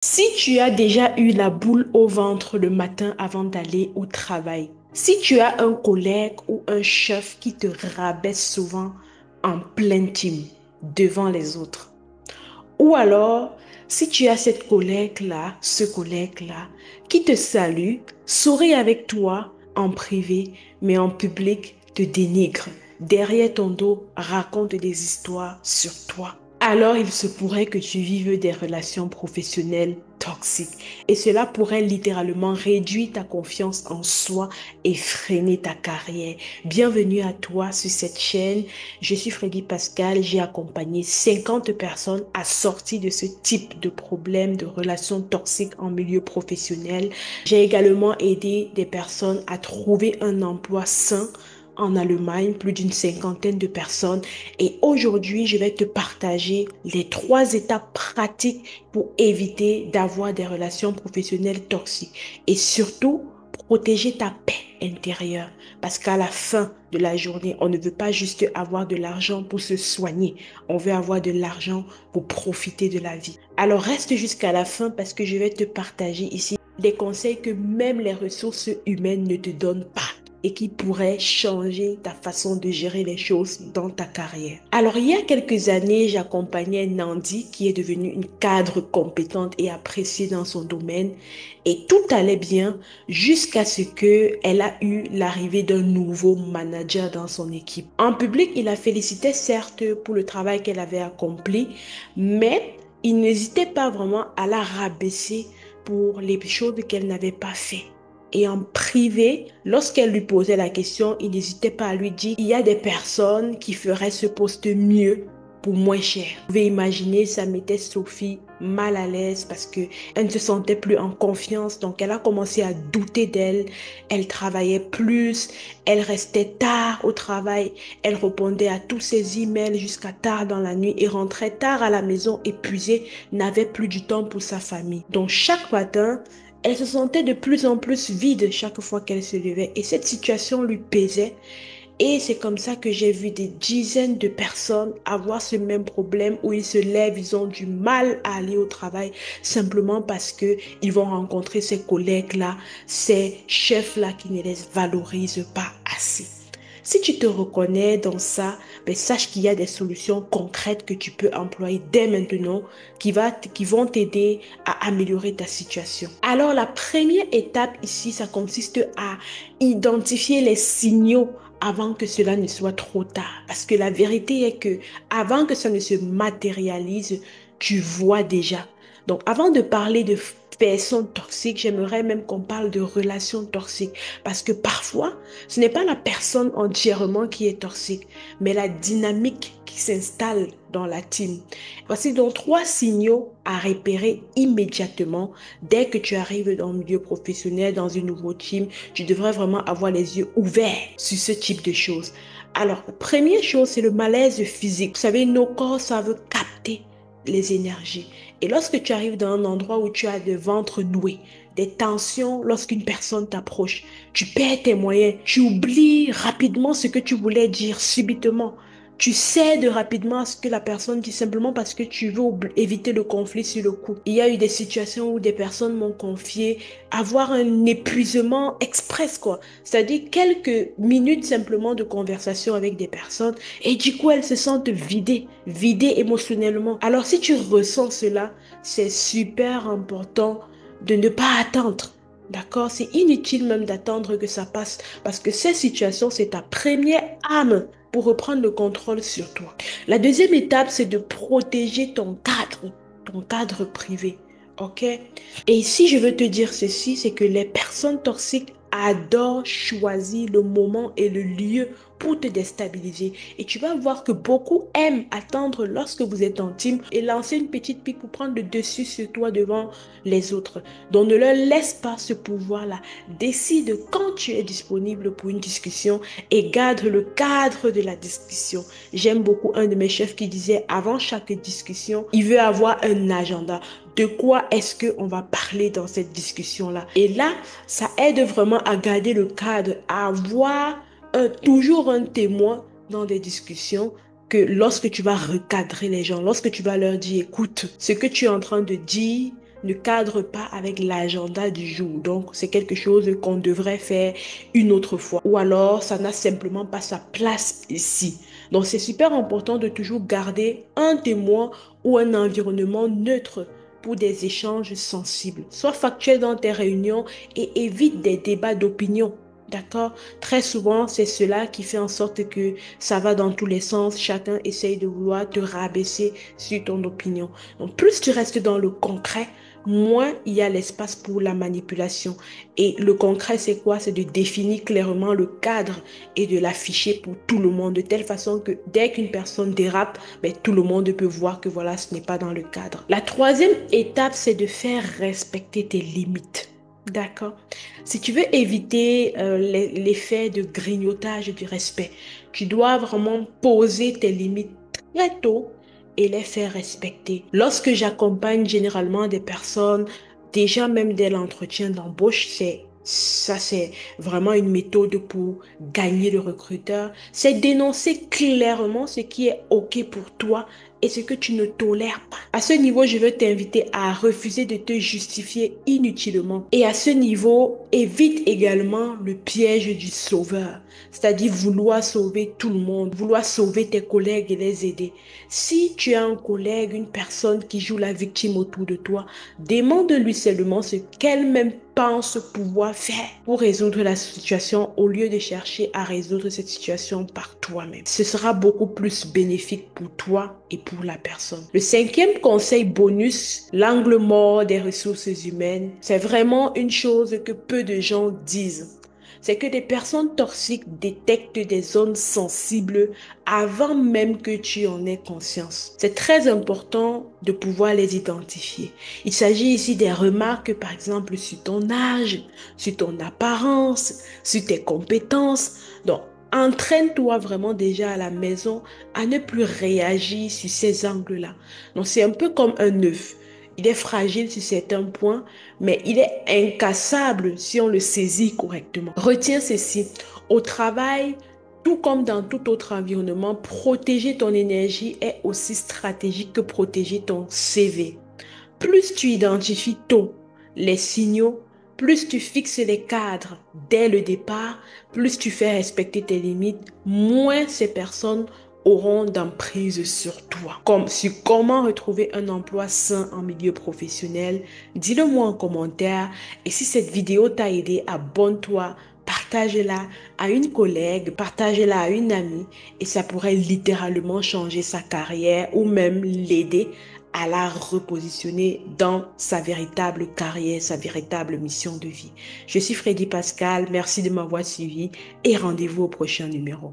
Si tu as déjà eu la boule au ventre le matin avant d'aller au travail, si tu as un collègue ou un chef qui te rabaisse souvent en pleine team devant les autres, ou alors si tu as cette collègue-là, ce collègue-là qui te salue, sourit avec toi en privé, mais en public te dénigre, derrière ton dos raconte des histoires sur toi. Alors il se pourrait que tu vives des relations professionnelles toxiques et cela pourrait littéralement réduire ta confiance en soi et freiner ta carrière. Bienvenue à toi sur cette chaîne. Je suis Freddy Pascal, j'ai accompagné 50 personnes à sortir de ce type de problème de relations toxiques en milieu professionnel. J'ai également aidé des personnes à trouver un emploi sain en Allemagne, plus d'une cinquantaine de personnes. Et aujourd'hui, je vais te partager les 3 étapes pratiques pour éviter d'avoir des relations professionnelles toxiques. Et surtout, protéger ta paix intérieure. Parce qu'à la fin de la journée, on ne veut pas juste avoir de l'argent pour se soigner. On veut avoir de l'argent pour profiter de la vie. Alors reste jusqu'à la fin parce que je vais te partager ici des conseils que même les ressources humaines ne te donnent pas et qui pourraient changer ta façon de gérer les choses dans ta carrière. Alors, il y a quelques années, j'accompagnais Nandi qui est devenue une cadre compétente et appréciée dans son domaine et tout allait bien jusqu'à ce que elle a eu l'arrivée d'un nouveau manager dans son équipe. En public, il la félicitait certes pour le travail qu'elle avait accompli, mais il n'hésitait pas vraiment à la rabaisser pour les choses qu'elle n'avait pas fait. Et en privé, lorsqu'elle lui posait la question, il n'hésitait pas à lui dire, il y a des personnes qui feraient ce poste mieux pour moins cher. Vous pouvez imaginer, ça mettait Sophie mal à l'aise parce que elle ne se sentait plus en confiance. Donc, elle a commencé à douter d'elle. Elle travaillait plus. Elle restait tard au travail. Elle répondait à tous ses emails jusqu'à tard dans la nuit et rentrait tard à la maison épuisée, n'avait plus du temps pour sa famille. Donc, chaque matin, elle se sentait de plus en plus vide chaque fois qu'elle se levait et cette situation lui pesait. Et c'est comme ça que j'ai vu des dizaines de personnes avoir ce même problème où ils se lèvent, ils ont du mal à aller au travail simplement parce que ils vont rencontrer ces collègues-là, ces chefs-là qui ne les valorisent pas assez. Si tu te reconnais dans ça, ben sache qu'il y a des solutions concrètes que tu peux employer dès maintenant qui vont t'aider à améliorer ta situation. Alors, la première étape ici, ça consiste à identifier les signaux avant que cela ne soit trop tard. Parce que la vérité est que avant que ça ne se matérialise, tu vois déjà. Donc, avant de parler de personnes toxiques, j'aimerais même qu'on parle de relations toxiques. Parce que parfois, ce n'est pas la personne entièrement qui est toxique, mais la dynamique qui s'installe dans la team. Voici donc 3 signaux à repérer immédiatement dès que tu arrives dans le milieu professionnel, dans une nouvelle team. Tu devrais vraiment avoir les yeux ouverts sur ce type de choses. Alors, la première chose, c'est le malaise physique. Vous savez, nos corps savent capter les énergies. Et lorsque tu arrives dans un endroit où tu as le ventre noué, des tensions lorsqu'une personne t'approche, tu perds tes moyens, tu oublies rapidement ce que tu voulais dire subitement. Tu cèdes rapidement à ce que la personne dit simplement parce que tu veux éviter le conflit sur le coup. Il y a eu des situations où des personnes m'ont confié avoir un épuisement express, quoi. C'est-à-dire quelques minutes simplement de conversation avec des personnes et du coup elles se sentent vidées émotionnellement. Alors si tu ressens cela, c'est super important de ne pas attendre. D'accord? C'est inutile même d'attendre que ça passe parce que ces situations, c'est ta première arme pour reprendre le contrôle sur toi. La deuxième étape, c'est de protéger ton cadre privé. OK? Et ici, je veux te dire ceci, c'est que les personnes toxiques adorent choisir le moment et le lieu pour te déstabiliser. Et tu vas voir que beaucoup aiment attendre lorsque vous êtes intime et lancer une petite pique pour prendre le dessus sur toi devant les autres. Donc ne leur laisse pas ce pouvoir-là. Décide quand tu es disponible pour une discussion et garde le cadre de la discussion. J'aime beaucoup un de mes chefs qui disait avant chaque discussion, il veut avoir un agenda. De quoi est-ce qu'on va parler dans cette discussion-là? Et là, ça aide vraiment à garder le cadre, à avoir toujours un témoin dans des discussions que lorsque tu vas recadrer les gens, lorsque tu vas leur dire, écoute, ce que tu es en train de dire, ne cadre pas avec l'agenda du jour. Donc, c'est quelque chose qu'on devrait faire une autre fois. Ou alors, ça n'a simplement pas sa place ici. Donc, c'est super important de toujours garder un témoin ou un environnement neutre pour des échanges sensibles. Sois factuel dans tes réunions et évite des débats d'opinion. D'accord? Très souvent, c'est cela qui fait en sorte que ça va dans tous les sens. Chacun essaye de vouloir te rabaisser sur ton opinion. Donc, plus tu restes dans le concret, moins il y a l'espace pour la manipulation. Et le concret, c'est quoi? C'est de définir clairement le cadre et de l'afficher pour tout le monde, de telle façon que dès qu'une personne dérape, ben, tout le monde peut voir que voilà, ce n'est pas dans le cadre. La troisième étape, c'est de faire respecter tes limites. D'accord. Si tu veux éviter l'effet de grignotage du respect, tu dois vraiment poser tes limites très tôt et les faire respecter. Lorsque j'accompagne généralement des personnes, déjà même dès l'entretien d'embauche, c'est vraiment une méthode pour gagner le recruteur. C'est dénoncer clairement ce qui est OK pour toi et ce que tu ne tolères pas. À ce niveau, je veux t'inviter à refuser de te justifier inutilement. Et à ce niveau, évite également le piège du sauveur, c'est-à-dire vouloir sauver tout le monde, vouloir sauver tes collègues et les aider. Si tu as un collègue, une personne qui joue la victime autour de toi, demande-lui seulement ce qu'elle-même pense pouvoir faire pour résoudre la situation au lieu de chercher à résoudre cette situation par toi-même. Ce sera beaucoup plus bénéfique pour toi et pour la personne. Le cinquième conseil bonus, l'angle mort des ressources humaines, c'est vraiment une chose que peu de gens disent. C'est que des personnes toxiques détectent des zones sensibles avant même que tu en aies conscience. C'est très important de pouvoir les identifier. Il s'agit ici des remarques, par exemple, sur ton âge, sur ton apparence, sur tes compétences. Donc, entraîne-toi vraiment déjà à la maison à ne plus réagir sur ces angles-là. Donc, c'est un peu comme un œuf. Il est fragile sur certains points, mais il est incassable si on le saisit correctement. Retiens ceci. Au travail, tout comme dans tout autre environnement, protéger ton énergie est aussi stratégique que protéger ton CV. Plus tu identifies tôt les signaux, plus tu fixes les cadres dès le départ, plus tu fais respecter tes limites, moins ces personnes auront d'emprise sur toi. Comme sur comment retrouver un emploi sain en milieu professionnel, dis-le moi en commentaire. Et si cette vidéo t'a aidé, abonne-toi, partage-la à une collègue, partage-la à une amie et ça pourrait littéralement changer sa carrière ou même l'aider à la repositionner dans sa véritable carrière, sa véritable mission de vie. Je suis Freddy Pascal, merci de m'avoir suivi et rendez-vous au prochain numéro.